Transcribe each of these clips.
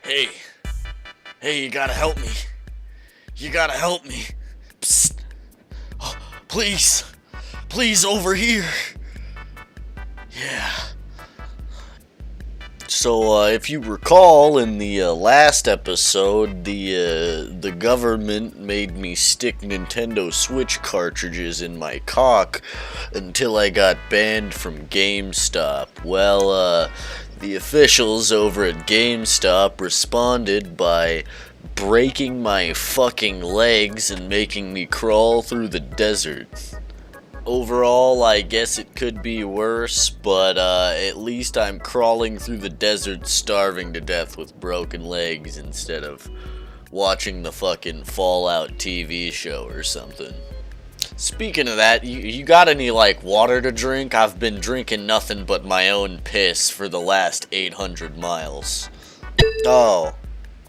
Hey, hey, you gotta help me. You gotta help me. Psst. Oh, please, please, over here. Yeah. So, if you recall, in the last episode, the government made me stick Nintendo Switch cartridges in my cock until I got banned from GameStop. Well, the officials over at GameStop responded by breaking my fucking legs and making me crawl through the desert. Overall, I guess it could be worse, but at least I'm crawling through the desert starving to death with broken legs instead of watching the fucking Fallout TV show or something. Speaking of that, you got any, water to drink? I've been drinking nothing but my own piss for the last 800 miles. Oh,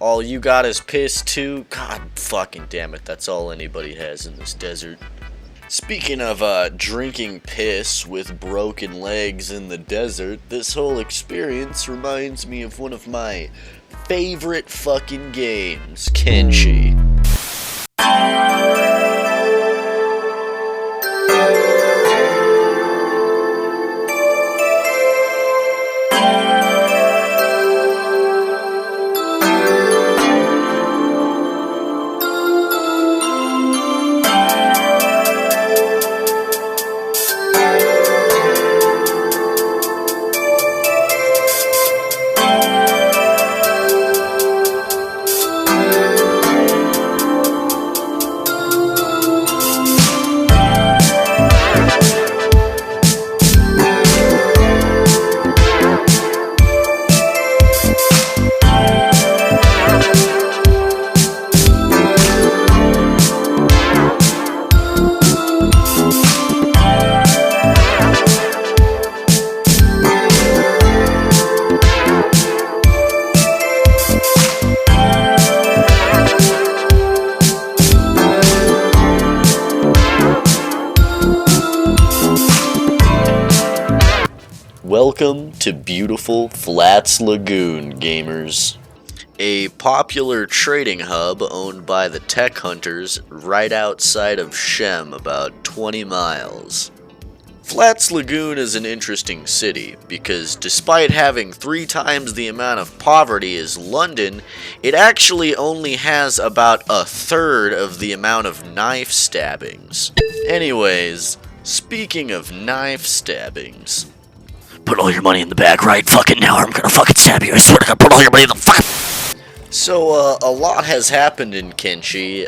all you got is piss too? God fucking damn it, that's all anybody has in this desert. Speaking of drinking piss with broken legs in the desert, this whole experience reminds me of one of my favorite fucking games, Kenshi. Welcome to beautiful Flats Lagoon, gamers. A popular trading hub owned by the tech hunters right outside of Shem, about 20 miles. Flats Lagoon is an interesting city because despite having 3 times the amount of poverty as London, it actually only has about a third of the amount of knife stabbings. Anyways, speaking of knife stabbings, put all your money in the bag right fucking now or I'm gonna fucking stab you. I swear to God, put all your money in the fucking... So, a lot has happened in Kenshi,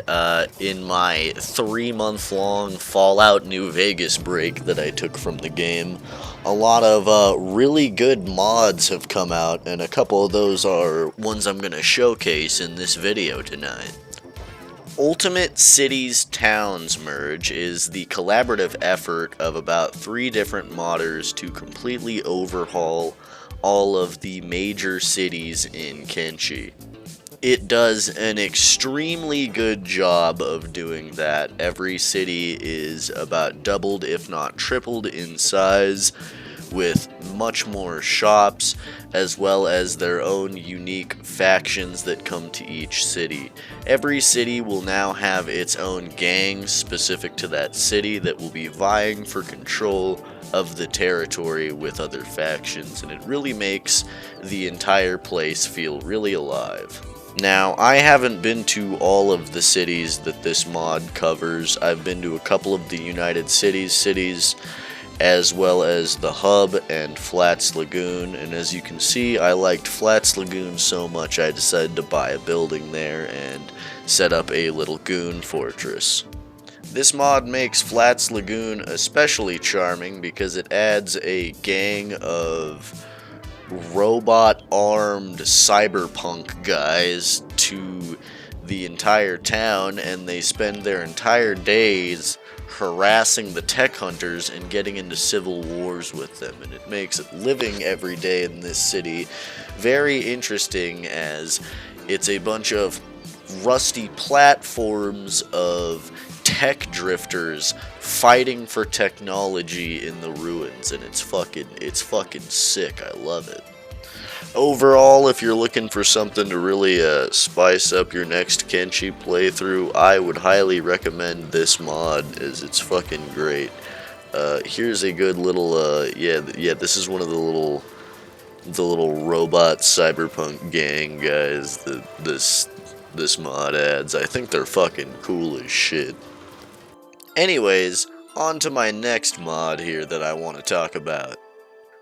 in my 3-month-long Fallout New Vegas break that I took from the game. A lot of, really good mods have come out, and a couple of those are ones I'm gonna showcase in this video tonight. Ultimate Cities Towns Merge is the collaborative effort of about 3 different modders to completely overhaul all of the major cities in Kenshi. It does an extremely good job of doing that. Every city is about doubled if not tripled in size, with much more shops, as well as their own unique factions that come to each city. Every city will now have its own gang specific to that city that will be vying for control of the territory with other factions, and it really makes the entire place feel really alive. Now, I haven't been to all of the cities that this mod covers. I've been to a couple of the United cities, as well as the Hub and Flats Lagoon, and as you can see, I liked Flats Lagoon so much I decided to buy a building there and set up a little goon fortress. This mod makes Flats Lagoon especially charming because it adds a gang of robot-armed cyberpunk guys to the entire town, and they spend their entire days harassing the tech hunters and getting into civil wars with them, and it makes living every day in this city very interesting, as it's a bunch of rusty platforms of tech drifters fighting for technology in the ruins, and it's fucking sick. I love it. Overall, if you're looking for something to really spice up your next Kenshi playthrough, I would highly recommend this mod, as it's fucking great. Here's a good little, yeah, this is one of the little robot cyberpunk gang guys that this mod adds. I think they're fucking cool as shit. Anyways, on to my next mod here that I want to talk about.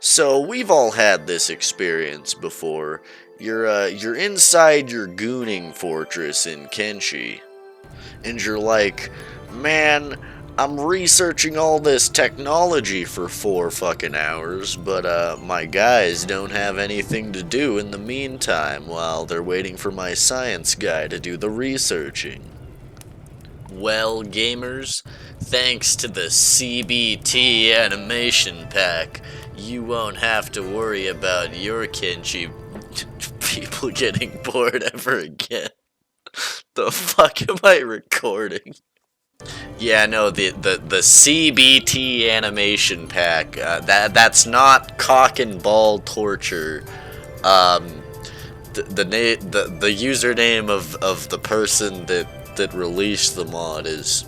So, we've all had this experience before. You're inside your gooning fortress in Kenshi, and you're like, man, I'm researching all this technology for 4 fucking hours, but my guys don't have anything to do in the meantime while they're waiting for my science guy to do the researching. Well, gamers, thanks to the CBT animation pack, you won't have to worry about your Kenshi people getting bored ever again. The fuck am I recording? Yeah, no, the CBT animation pack, that's not cock and ball torture. The username of the person that released the mod is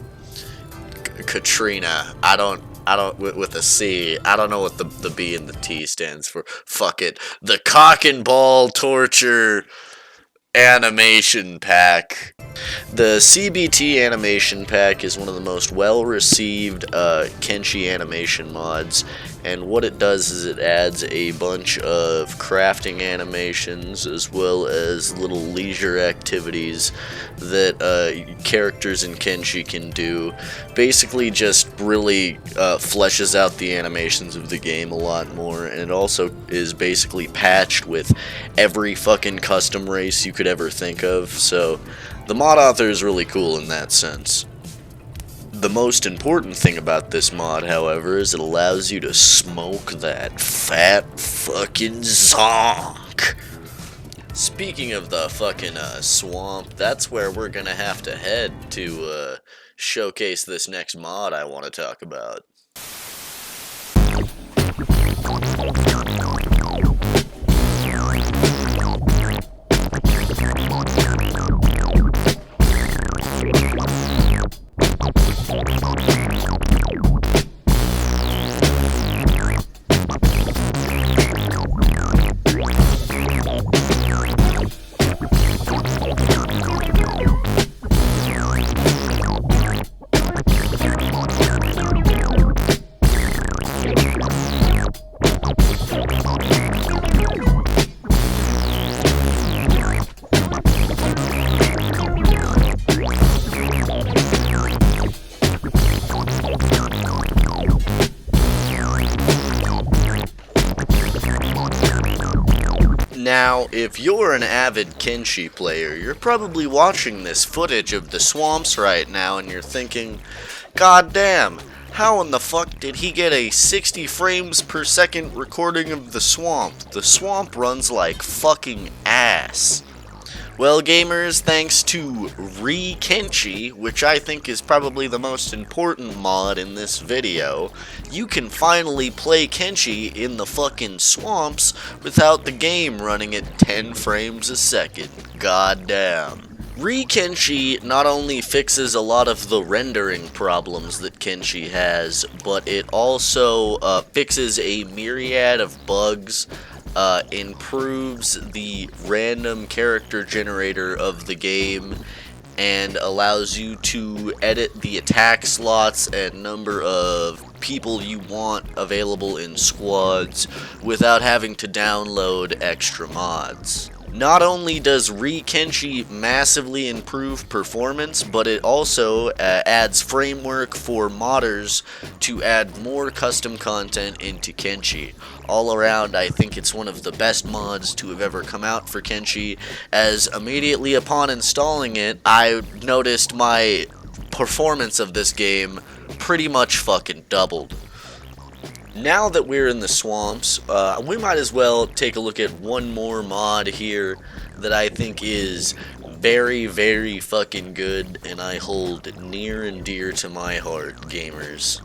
Cattrina. I don't with a C. I don't know what the B and the T stands for. Fuck it. The cock and ball torture animation pack. The CBT animation pack is one of the most well-received Kenshi animation mods, and what it does is it adds a bunch of crafting animations as well as little leisure activities that characters in Kenshi can do. Basically just really fleshes out the animations of the game a lot more, and it also is basically patched with every fucking custom race you could ever think of, so the mod author is really cool in that sense. The most important thing about this mod, however, is it allows you to smoke that fat fucking zonk. Speaking of the fucking swamp, that's where we're gonna have to head to showcase this next mod I want to talk about. Now, if you're an avid Kenshi player, you're probably watching this footage of the swamps right now and you're thinking, God damn, how in the fuck did he get a 60 frames per second recording of the swamp? The swamp runs like fucking ass. Well, gamers, thanks to ReKenshi, which I think is probably the most important mod in this video, you can finally play Kenshi in the fucking swamps without the game running at 10 frames a second. Goddamn. ReKenshi not only fixes a lot of the rendering problems that Kenshi has, but it also fixes a myriad of bugs, improves the random character generator of the game, and allows you to edit the attack slots and number of people you want available in squads without having to download extra mods. Not only does ReKenshi massively improve performance, but it also adds framework for modders to add more custom content into Kenshi. All around, I think it's one of the best mods to have ever come out for Kenshi, as immediately upon installing it, I noticed my performance of this game pretty much fucking doubled. Now that we're in the swamps, we might as well take a look at one more mod here that I think is very, very fucking good and I hold near and dear to my heart, gamers.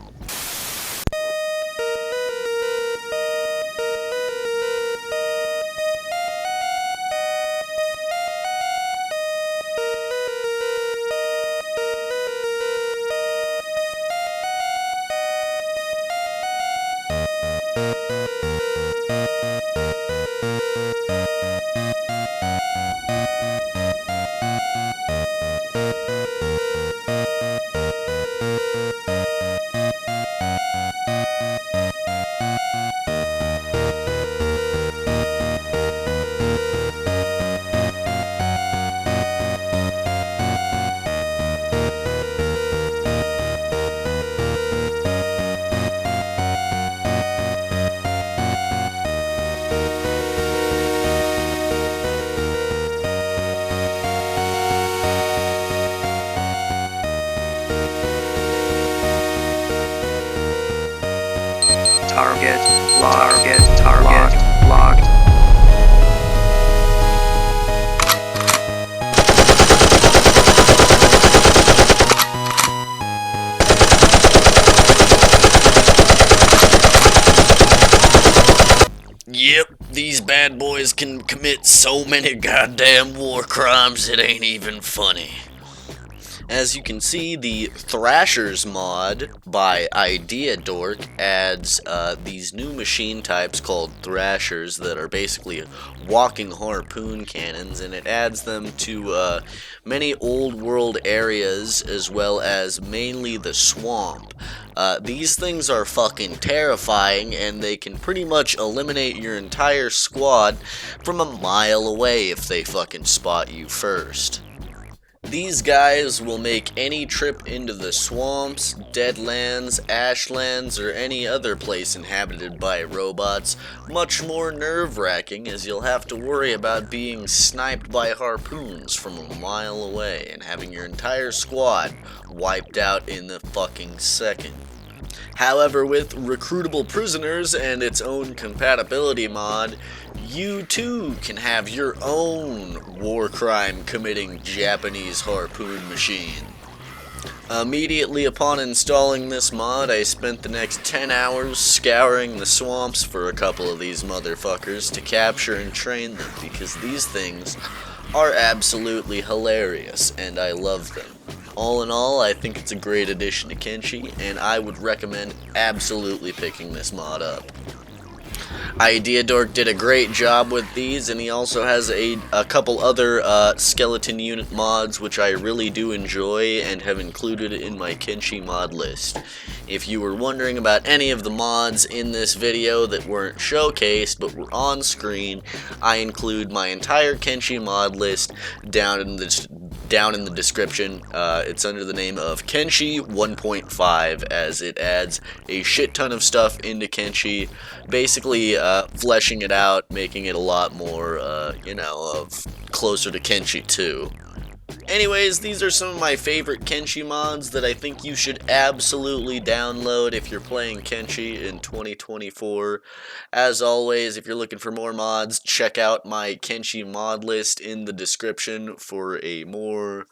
Target locked. Yep, these bad boys can commit so many goddamn war crimes it ain't even funny. As you can see, the Thrashers mod by Dork adds these new machine types called Thrashers that are basically walking harpoon cannons, and it adds them to many old world areas as well as mainly the swamp. These things are fucking terrifying, and they can pretty much eliminate your entire squad from a mile away if they fucking spot you first. These guys will make any trip into the swamps, deadlands, ashlands, or any other place inhabited by robots much more nerve-wracking, as you'll have to worry about being sniped by harpoons from a mile away and having your entire squad wiped out in the fucking second. However, with recruitable prisoners and its own compatibility mod, you too can have your own war crime committing Japanese harpoon machine. Immediately upon installing this mod, I spent the next 10 hours scouring the swamps for a couple of these motherfuckers to capture and train them, because these things are absolutely hilarious and I love them. All in all, I think it's a great addition to Kenshi, and I would recommend absolutely picking this mod up. Dork did a great job with these, and he also has a couple other skeleton unit mods which I really do enjoy and have included in my Kenshi mod list. If you were wondering about any of the mods in this video that weren't showcased but were on screen, I include my entire Kenshi mod list down in the description. It's under the name of Kenshi 1.5, as it adds a shit ton of stuff into Kenshi, basically fleshing it out, making it a lot more, closer to Kenshi 2. Anyways, these are some of my favorite Kenshi mods that I think you should absolutely download if you're playing Kenshi in 2024. As always, if you're looking for more mods, check out my Kenshi mod list in the description for a more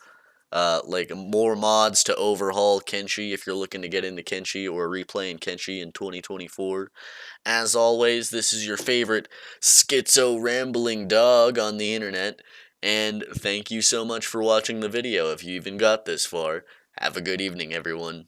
mods to overhaul Kenshi if you're looking to get into Kenshi or replaying Kenshi in 2024. As always, this is your favorite schizo rambling dog on the internet, and thank you so much for watching the video if you even got this far. Have a good evening, everyone.